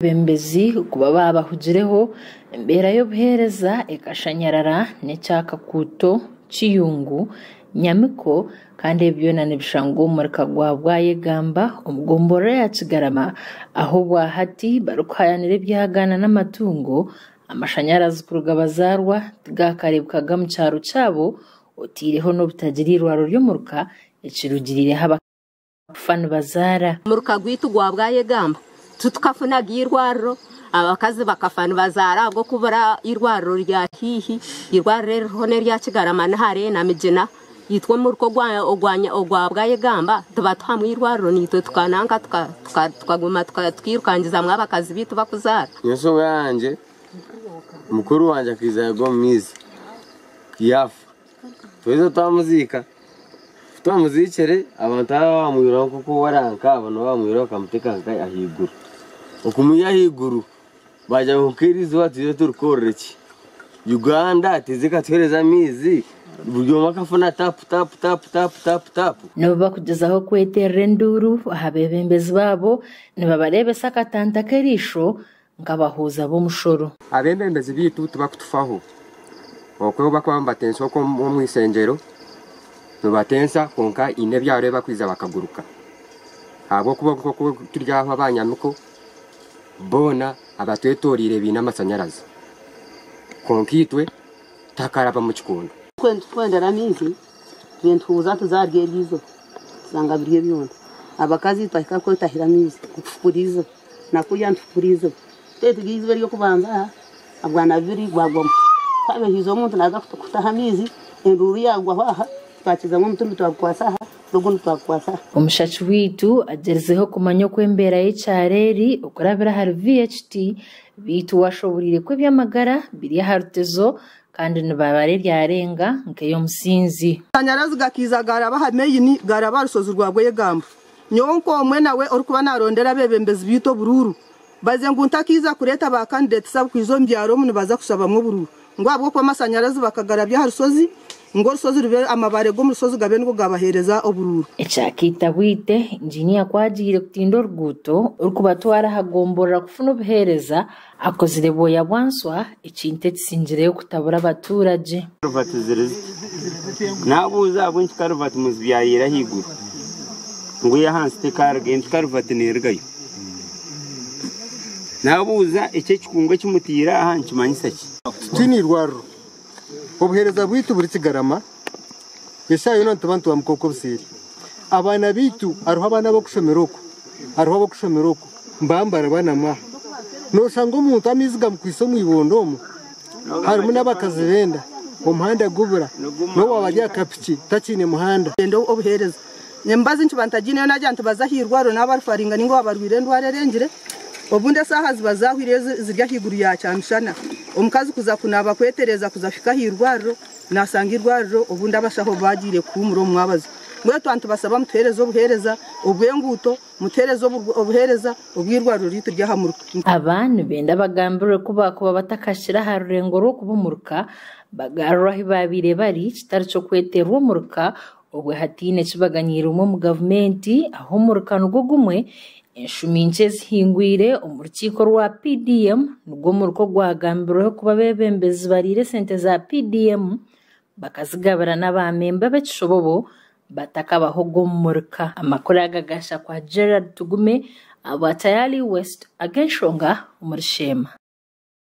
Bembezi kuba babahugireho mbera yo buhereza ekashanyarara n'ecyaka kuto chiyungu nyamiko kandi byona nibishango marka gwabwaye gamba umugombora ya Kigarama aho bwahati barukayanire byagana n'amatungo amashanyarazi kurugabazarwa tgakaribwaga mu cyaro cyabo otireho no butagirirwa ryo muruka ekirugirire haba fana bazara muruka gwitu gwabwaye gamba tutukafunaga irwarro abakazi bakafana bazara bwo kubura irwarro rya hihi irwarro hone rya Kigarama na hare na Migina yitwa muruko ogwabwaye gamba tuba twamwe irwarro nito tukananga tukaguma twirukangiza mwabakazi bitu bakuzara yeso yanje mukuru wanje akizago mizi kiyafu tuzo twamuzika twamuzikere abantu bamwira kuko waranka abantu bamwira kamuteka kai ahiguru okumuya higuru baje kukirizwa tuzo turukoreki Uganda atezeka twereza mizi buryo makafuna tap noba kugezaho kweterera nduru ahabebembezi babo nibabarebe sakatanta kerisho ngabahuza bo mushoro abembembezi bitu tubakutufaho okwo bakwamba tenso ko mu isengero tubatensa konka ine byare bakwiza bakaguruka abo kuba turyaho abanyamiko bona abatwetorire bina amasanyarazi konkitwe takaraba mu kikondo kwendera minsi twentuza tuzargelizo sanga biriye byonda abakazi twahika ko tahira mizi kufurizo nakuya ntufurizo tetugizwe ryo kubanza abwana biri gwagoma kabe hizo umuntu naza kutaha mizi enduru yagwa baha twakiza mu mutumbi twakwasaha rugundi twakwasa umushachi witu agezeho kumanyo kwembera y'Icyareri ukurabira hari VHT bitu washoburire kwe byamagara biri harutezo kandi nibabare ryarenga nkeyo musinzi anyarazi gakizagara bahameyini garaba rusozi rwagwe gamba nyonko omwe nawe uri kuba narondera bebembezi bito bururu baze nguntakiza kureta ba candidate sab kwizo mbyaro mu baza kusabamwe bururu ngo abwo kwa masanyarazi bakagarabya harusozi ngo rusozi rube amabare go musozi gabe ngo gabahereza obururu ecyakita bwite injinia kwagire kutindo rguto urikubatwara hagomborera kufuna ubuhereza akozire boya bwanswa ikinte tsinjire yo kutabura abaturage ruvatizereze nabuza abunki karuvati muzibyayira higuru ngo yahanse tekarge ntikaruvati nergayo nabuza icyo kikungo kimutira ahanki manyisaki tinirwaro obuhereza bwitu buri Kigarama yeshayo n'abantu bamukoko busiri abana bitu aruha abana bo kushomeroko aruha bo kushomeroko mbambara bana mwa no shango umuntu amiziga mu kwisomo ibondomo harimo n'abakazi benda umuhanda gubura no wabajya kapiki takine muhanda endo obuhereza nyembazi ncibantagine najyantu bazahirwaro n'abafaringa ningo abarwire ndwarerengire obunde saha zibazahwire zirya higuru ya cyamshana omukazi kuza kunaba kwetereza kuzafika hirwaro nasangirwaro obunda bashaho bagire kumuro mwabazi mwe twantu basaba muterezo obuhereza obwenguto muterezo obuhereza obwirwaro rito ryahamuruka abantu benda bagambire kuba batakashira harurengo ro kubumuruka bagarura hibabire bari kitari cyo kweterwa muruka obwe hatine kibaganyira mu government aho muruka nugo gumwe Inshuminche zihingwire umurukiko rwa PDM nubwo muruko gwagambiro kuba bebembezi barire sente za PDM bakazigabara n'abamemba b'ekishobobo batakabaho gomurka amakuru agagasha kwa Gerard Tugume abatayali West agenshonga umurishema